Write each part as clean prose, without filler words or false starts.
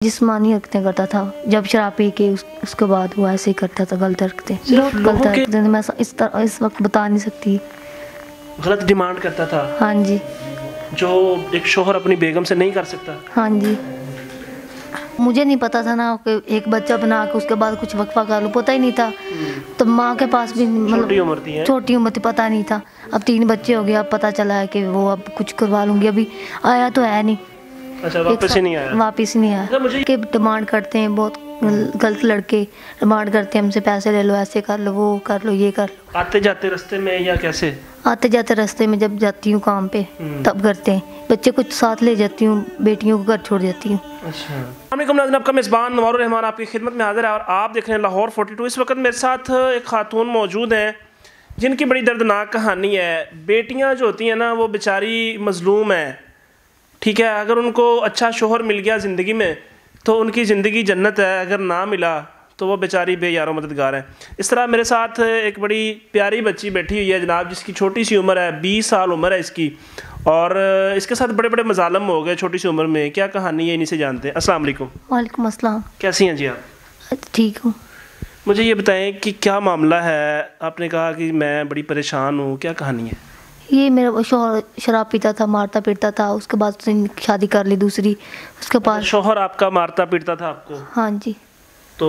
जिस्मानी हरकतें करता था। जब शराब पी के उसके बाद वो ऐसे ही करता था, गलत हरकतें, बहुत गलत हरकतें। मैं इस वक्त बता नहीं सकती। गलत डिमांड करता था। हाँ जी। जो एक शोहर अपनी बेगम से नहीं कर सकता। हाँ जी। मुझे नहीं पता था ना कि एक बच्चा बना के उसके बाद कुछ वक्फा कर लो, पता ही नहीं था। तो माँ के पास भी मतलब छोटी उम्र थी, पता नहीं था। अब 3 बच्चे हो गए, अब पता चला है कि वो अब कुछ करवा लूँगी। अभी आया तो है नहीं। अच्छा, वापस ही नहीं आया। वापस नहीं आया। के डिमांड करते हैं, बहुत गलत लड़के डिमांड करते हैं हमसे, पैसे ले लो, ऐसे कर लो, वो कर लो, ये कर लो। आते जाते रास्ते में या कैसे? आते जाते रास्ते में जब जाती हूँ काम पे तब करते हैं। बच्चे कुछ साथ ले जाती हूँ, बेटियों को घर छोड़ जाती हूँ। अच्छा। नाज़रीन, आपका मेज़बान नवारुर रहमान आपकी खिदमत में हाजिर है और आप देख रहे हैं लाहौर 42। इस वक्त मेरे साथ एक खातून मौजूद हैं जिनकी बड़ी दर्दनाक कहानी है। बेटियाँ जो होती हैं ना, वो बेचारी मज़लूम है, ठीक है। अगर उनको अच्छा शोहर मिल गया ज़िंदगी में तो उनकी ज़िंदगी जन्नत है, अगर ना मिला तो वो बेचारी बेयारो मददगार है। इस तरह मेरे साथ एक बड़ी प्यारी बच्ची बैठी हुई है जनाब, जिसकी छोटी सी उम्र है, 20 साल उम्र है इसकी, और इसके साथ बड़े बड़े मजालम हो गए छोटी सी उम्र में। क्या कहानी है, इन्हीं से जानते हैं। अस्सलाम वालेकुम। वालेकुम अस्सलाम। कैसी हैं जी आप? ठीक हूँ। मुझे ये बताएं कि क्या मामला है? आपने कहा कि मैं बड़ी परेशान हूँ, क्या कहानी है? ये मेरा शोहर शराब पीता था, मारता पीटता था। उसके बाद उसने शादी कर ली दूसरी। उसके पास शोहर आपका मारता पीटता था आपको? हाँ जी। तो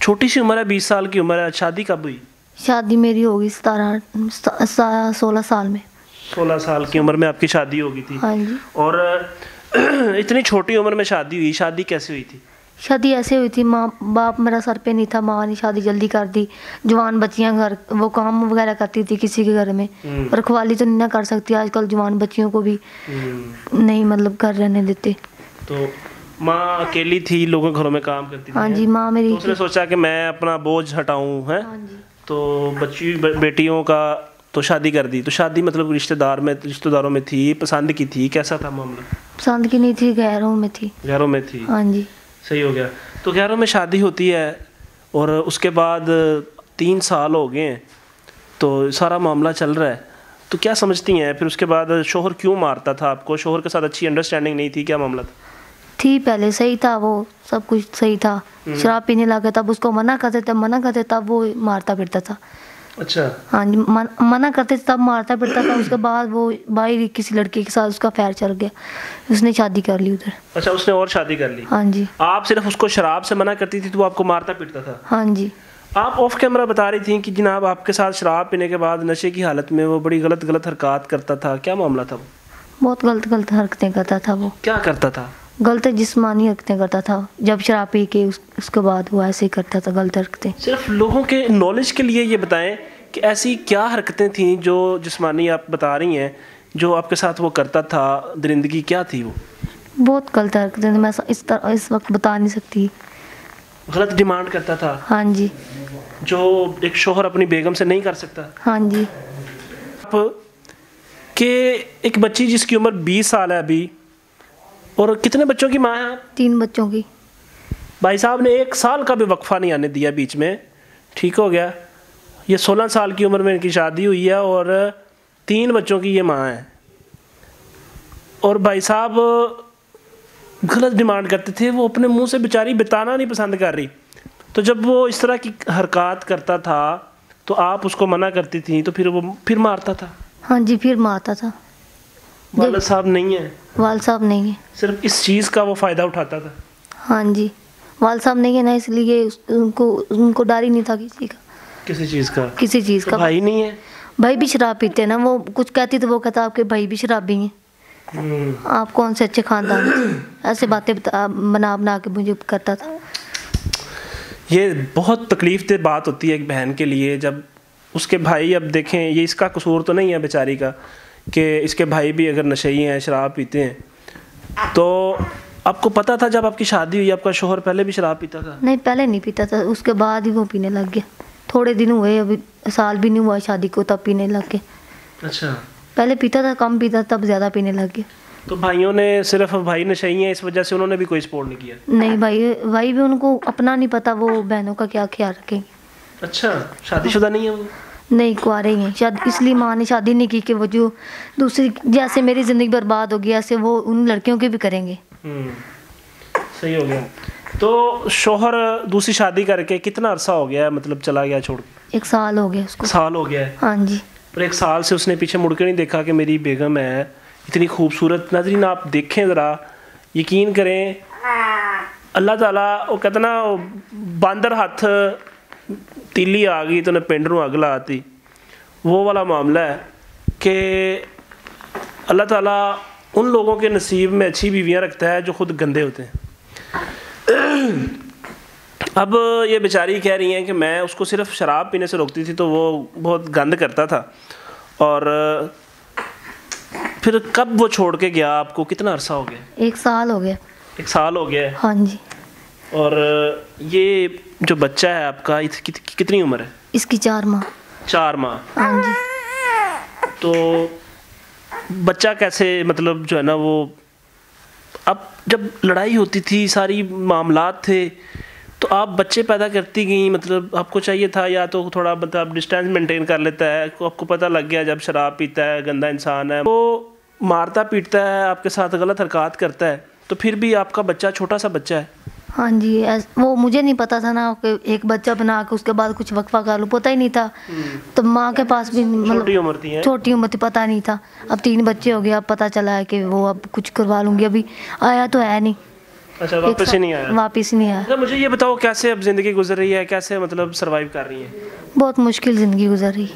छोटी सी उम्र है, 20 साल की उम्र है। शादी कब हुई? शादी मेरी होगी 16 साल में। 16 साल की उम्र में आपकी शादी हो गई थी? हाँ जी। और इतनी छोटी उम्र में शादी हुई, शादी कैसे हुई थी? शादी ऐसे हुई थी, माँ बाप मेरा सर पे नहीं था, माँ ने शादी जल्दी कर दी। जवान बच्चियां घर वो काम वगैरह करती थी किसी के घर में, रखवाली तो नहीं ना कर सकती। आजकल जवान बच्चियों को भी नहीं मतलब घर रहने देते। तो माँ अकेली थी, लोगों घरों में काम करती थी? हाँ जी, माँ मेरी। तो उसने सोचा कि मैं अपना बोझ हटाऊं, है? तो बच्ची बेटियों का तो शादी कर दी। तो शादी मतलब रिश्तेदारों में थी, पसंद की थी, कैसा था मामला? पसंद की नहीं थी, गैरों में थी। गैरों में थी? हाँ जी। सही हो गया। तो गैरों में शादी होती है और उसके बाद 3 साल हो गए हैं, तो सारा मामला चल रहा है। तो क्या समझती हैं फिर उसके बाद शोहर क्यों मारता था आपको? शोहर के साथ अच्छी अंडरस्टैंडिंग नहीं थी, क्या मामला था? थी, पहले सही था, वो सब कुछ सही था। शराब पीने लगा तब उसको मना करते तब वो मारता फिरता था। अच्छा। हाँ जी, मना करते तब मारता फिरता था। उसके बाद वो भाई किसी लड़के के साथ उसका फैर चल गया, उसने शादी कर ली उधर। अच्छा, उसने और शादी कर ली? हाँ जी। आप सिर्फ उसको शराब से मना करती थी तो वो आपको मारता पीटता था? हाँ जी। आप ऑफ कैमरा बता रही थी कि जनाब आपके साथ शराब पीने के बाद नशे की हालत में वो बड़ी गलत हरकत करता था, क्या मामला था वो? बहुत गलत हरकतें करता था वो। क्या करता था? गलत जिस्मानी हरकतें करता था। जब शराब पी के उसके बाद वो ऐसे ही करता था, गलत हरकतें। सिर्फ लोगों के नॉलेज के लिए ये बताएं कि ऐसी क्या हरकतें थी जो जिस्मानी आप बता रही हैं, जो आपके साथ वो करता था, दरिंदगी क्या थी वो? बहुत गलत हरकतें, मैं इस वक्त बता नहीं सकती। गलत डिमांड करता था? हाँ जी। जो एक शोहर अपनी बेगम से नहीं कर सकता? हाँ जी। कि एक बच्ची जिसकी उम्र 20 साल है अभी, और कितने बच्चों की माँ है? 3 बच्चों की। भाई साहब ने 1 साल का भी वक्फा नहीं आने दिया बीच में, ठीक हो गया। ये 16 साल की उम्र में इनकी शादी हुई है और 3 बच्चों की ये माँ है। और भाई साहब गलत डिमांड करते थे, वो अपने मुंह से बेचारी बताना नहीं पसंद कर रही। तो जब वो इस तरह की हरकत करता था तो आप उसको मना करती थी, तो फिर मारता था? हाँ जी, फिर मारता था। वालिद साहब नहीं है? वालिद साहब नहीं है। सिर्फ इस चीज़ का वो फ़ायदा उठाता था? हाँ जी, वालिद साहब नहीं है ना, इसलिए उनको डर ही नहीं था किसी का। किसी चीज़ का? किसी चीज़ का। भाई नहीं है? भाई भी शराब पीते हैं ना, वो कुछ कहती तो वो कहता आपके भाई भी शराबी हैं, आप कौन से अच्छे खानदान, ऐसे बातें बना के मुझे करता था। ये बहुत तकलीफ दे बात होती है एक बहन के लिए, जब उसके भाई, अब देखें ये इसका कसूर तो नहीं है बेचारी का कि इसके भाई भी अगर नशेई हैं, शराब पीते हैं। तो आपको पता था जब आपकी शादी हुई आपका शोहर पहले भी शराब पीता था? नहीं, पहले नहीं पीता था, उसके बाद ही वो पीने लग गया। थोड़े दिन हुए, अभी साल भी नहीं हुआ शादी को, तब पीने लग गया। अच्छा। पहले पीता था, कम पीता, तब ज़्यादा पीने लग गया। तो भाइयों ने सिर्फ भाई नशेई हैं इस वजह से उन्होंने भी कोई सपोर्ट नहीं किया? नहीं, भाई भी उनको अपना नहीं पता, वो बहनों का क्या ख्याल रखेंगे। अच्छा, शादीशुदा नहीं है वो? नहीं, कुआरे ही हैं। शायद इसलिए माँ ने शादी नहीं की कि वो जो दूसरी, जैसे मेरी ज़िंदगी बर्बाद होगी ऐसे वो उन लड़कियों की भी करेंगे। सही हो गया। तो शोहर दूसरी शादी करके कितना अरसा हो गया है, मतलब चला गया छोड़ के? 1 साल हो गया उसको। साल हो गया है? हाँ जी। और 1 साल से उसने पीछे मुड़ के नहीं देखा कि मेरी बेगम है इतनी खूबसूरत। नाज़रीन आप देखें ज़रा, यकीन करें, अल्लाह ताला वो कहता ना, बांदर हाथ तीली आ गई तो न पिंड नूं अग लाती, वो वाला मामला है कि अल्लाह ताला उन लोगों के नसीब में अच्छी बीवियां रखता है जो खुद गंदे होते हैं। अब ये बेचारी कह रही हैं कि मैं उसको सिर्फ शराब पीने से रोकती थी तो वो बहुत गंद करता था, और फिर कब वो छोड़ के गया आपको? कितना अरसा हो गया? 1 साल हो गया। 1 साल हो गया है? हाँ जी। और ये जो बच्चा है आपका, इसकी कितनी उम्र है? इसकी 4 माह। 4 माह? हाँ जी। तो बच्चा कैसे, मतलब जो है ना वो, अब जब लड़ाई होती थी, सारी मामलात थे, तो आप बच्चे पैदा करती गई, मतलब आपको चाहिए था या तो थोड़ा मतलब डिस्टेंस मेंटेन कर लेता है, आपको पता लग गया जब शराब पीता है, गंदा इंसान है, वो मारता पीटता है, आपके साथ गलत हरकत करता है, तो फिर भी आपका बच्चा छोटा सा बच्चा है। हाँ जी। वो मुझे नहीं पता था ना कि एक बच्चा बना के उसके बाद कुछ वक्फा कर लूँ, पता ही नहीं था। तो माँ के पास भी छोटी उम्र थी, छोटी उम्र थी, पता नहीं था। अब 3 बच्चे हो गए, अब पता चला है कि वो अब कुछ करवा लूँगी। अभी आया तो है नहीं। अच्छा, वापस ही नहीं आया? वापस ही नहीं आया। अच्छा, मुझे ये बताओ कैसे अब ज़िंदगी गुजर रही है, कैसे मतलब सरवाइव कर रही हैं? बहुत मुश्किल ज़िंदगी गुजर रही।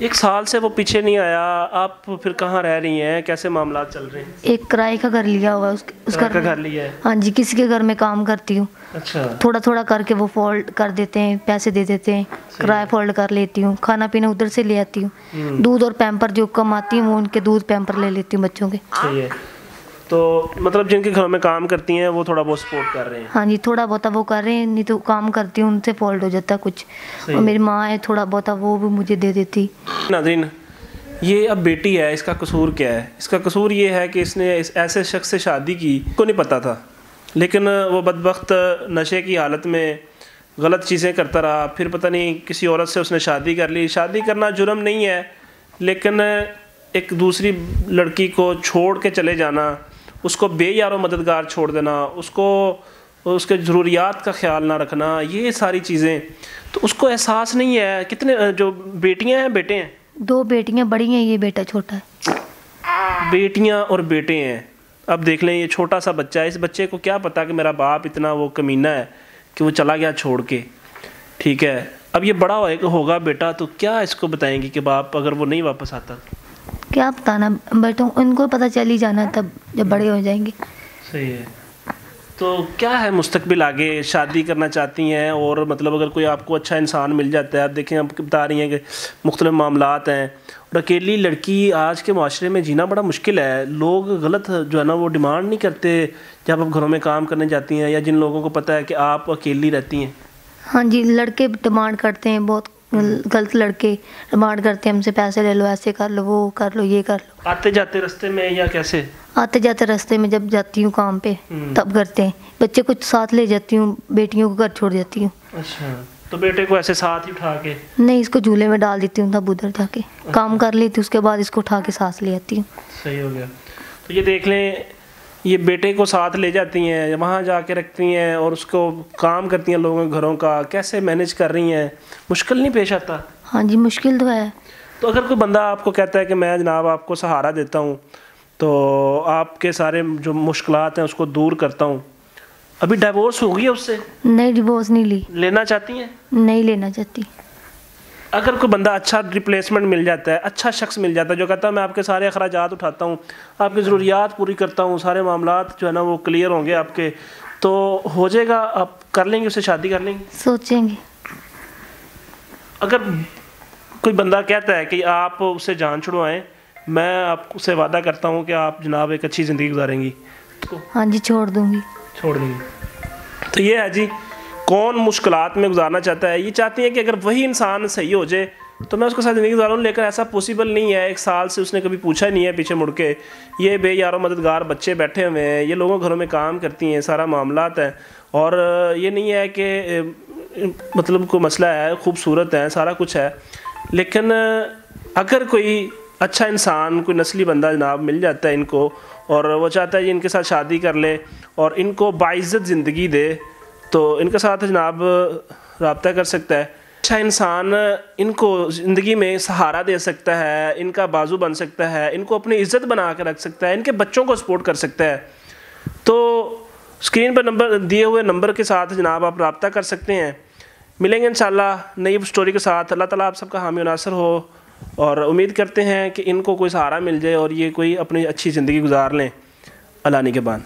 1 साल से वो पीछे नहीं आया, आप फिर कहाँ रह रही हैं, कैसे मामला चल रहे हैं? एक किराए का घर लिया हुआ है, उस घर का घर लिया है? हाँ जी, किसी के घर में काम करती हूँ। अच्छा। थोड़ा थोड़ा करके वो फोल्ड कर देते हैं, पैसे दे देते हैं, किराया फोल्ड कर लेती हूँ, खाना पीना उधर से ले आती हूँ, दूध और पैम्पर जो कमाती हूँ वो उनके दूध पैम्पर ले लेती हूँ बच्चों के। सही है। तो मतलब जिनके घरों में काम करती हैं वो थोड़ा बहुत सपोर्ट कर रहे हैं? हाँ जी, थोड़ा बहुत वो कर रहे हैं, नहीं तो काम करती हूँ उनसे फोल्ड हो जाता कुछ। और मेरी माँ है, थोड़ा बहुत वो भी मुझे दे देती। नाज़रीन, ये अब बेटी है, इसका कसूर क्या है? इसका कसूर ये है कि इसने ऐसे शख्स से शादी की, को नहीं पता था, लेकिन वो बदबख्त नशे की हालत में गलत चीज़ें करता रहा, फिर पता नहीं किसी औरत से उसने शादी कर ली। शादी करना जुर्म नहीं है, लेकिन एक दूसरी लड़की को छोड़ के चले जाना, उसको बेयारो मददगार छोड़ देना, उसको उसके ज़रूरियात का ख्याल ना रखना, ये सारी चीज़ें, तो उसको एहसास नहीं है। कितने जो बेटियां हैं, बेटे हैं? 2 बेटियां बड़ी हैं, ये बेटा छोटा है। बेटियां और बेटे हैं। अब देख लें, ये छोटा सा बच्चा है, इस बच्चे को क्या पता कि मेरा बाप इतना वो कमीना है कि वो चला गया छोड़ के, ठीक है। अब ये बड़ा होगा बेटा, तो क्या इसको बताएंगी कि बाप अगर वो नहीं वापस आता? क्या बताना बेटों, उनको पता चल ही जाना तब जब बड़े हो जाएंगे। सही है। तो क्या है मुस्तकबिल आगे? शादी करना चाहती हैं, और मतलब अगर कोई आपको अच्छा इंसान मिल जाता है, आप देखें, आप बता रही हैं कि मुख्तलिफ मामलात हैं, और अकेली लड़की आज के माशरे में जीना बड़ा मुश्किल है। लोग गलत जो है ना वो डिमांड नहीं करते जब आप घरों में काम करने जाती हैं, या जिन लोगों को पता है कि आप अकेली रहती हैं। हाँ जी, लड़के डिमांड करते हैं, बहुत गलत लड़के डिमांड करते हैं हमसे, पैसे ले लो, ऐसे कर लो, वो कर लो, ये कर लो। आते जाते रास्ते में या कैसे? आते जाते रास्ते में जब जाती हूँ काम पे तब करते हैं। बच्चे कुछ साथ ले जाती हूँ, बेटियों को घर छोड़ जाती हूँ। अच्छा, तो बेटे को ऐसे साथ ही उठा के? नहीं, इसको झूले में डाल देती हूँ, तब उधर जाके काम कर लेती हूँ, उसके बाद इसको उठा के साथ ले आती हूँ। सही हो गया। तो ये देख लें, ये बेटे को साथ ले जाती हैं, वहाँ जाके रखती हैं, और उसको काम करती हैं लोगों के घरों का, कैसे मैनेज कर रही हैं? मुश्किल नहीं पेश आता? हाँ जी, मुश्किल तो है। तो अगर कोई बंदा आपको कहता है कि मैं जनाब आपको सहारा देता हूँ, तो आपके सारे जो मुश्किलात हैं उसको दूर करता हूँ, अभी डिवोर्स हो गई है उससे? नहीं, डिवोर्स नहीं ली। लेना चाहती हैं? नहीं लेना चाहती। अगर कोई बंदा अच्छा रिप्लेसमेंट मिल जाता है, अच्छा शख्स मिल जाता है जो कहता है मैं आपके सारे अखराजात उठाता हूँ, आपकी ज़रूरियात पूरी करता हूँ, सारे मामलात जो है ना वो क्लियर होंगे आपके, तो हो जाएगा, आप कर लेंगे, उससे शादी कर लेंगे? सोचेंगे। अगर कोई बंदा कहता है कि आप उससे जान छुड़वाएं, मैं आपसे वादा करता हूँ कि आप जनाब एक अच्छी ज़िंदगी गुजारेंगी, तो हाँ जी, छोड़ दूँगी। छोड़ देंगी। तो ये है जी, कौन मुश्किलात में गुजारना चाहता है, ये चाहती है कि अगर वही इंसान सही हो जाए तो मैं उसके साथ ज़िंदगी गुजारूँ, लेकिन ऐसा पॉसिबल नहीं है। 1 साल से उसने कभी पूछा नहीं है पीछे मुड़ के। ये बेयारो मददगार बच्चे बैठे हुए हैं, ये लोगों घरों में काम करती हैं, सारा मामलात है, और ये नहीं है कि मतलब कोई मसला है, खूबसूरत है, सारा कुछ है, लेकिन अगर कोई अच्छा इंसान, कोई नस्ली बंदा जनाब मिल जाता है इनको, और वो चाहता है कि इनके साथ शादी कर ले और इनको बाइज़्ज़त ज़िंदगी दे, तो इनके साथ जनाब रब्ता कर सकता है। अच्छा इंसान इनको ज़िंदगी में सहारा दे सकता है, इनका बाजू बन सकता है, इनको अपनी इज़्ज़त बना कर रख सकता है, इनके बच्चों को सपोर्ट कर सकता है। तो स्क्रीन पर नंबर दिए हुए नंबर के साथ जनाब आप रब्ता कर सकते हैं। मिलेंगे इंशाल्लाह नई स्टोरी के साथ। अल्लाह ताला आप सबका हामी नासर हो और उम्मीद करते हैं कि इनको कोई सहारा मिल जाए और ये कोई अपनी अच्छी ज़िंदगी गुजार लें। अल्लाह निगहबान।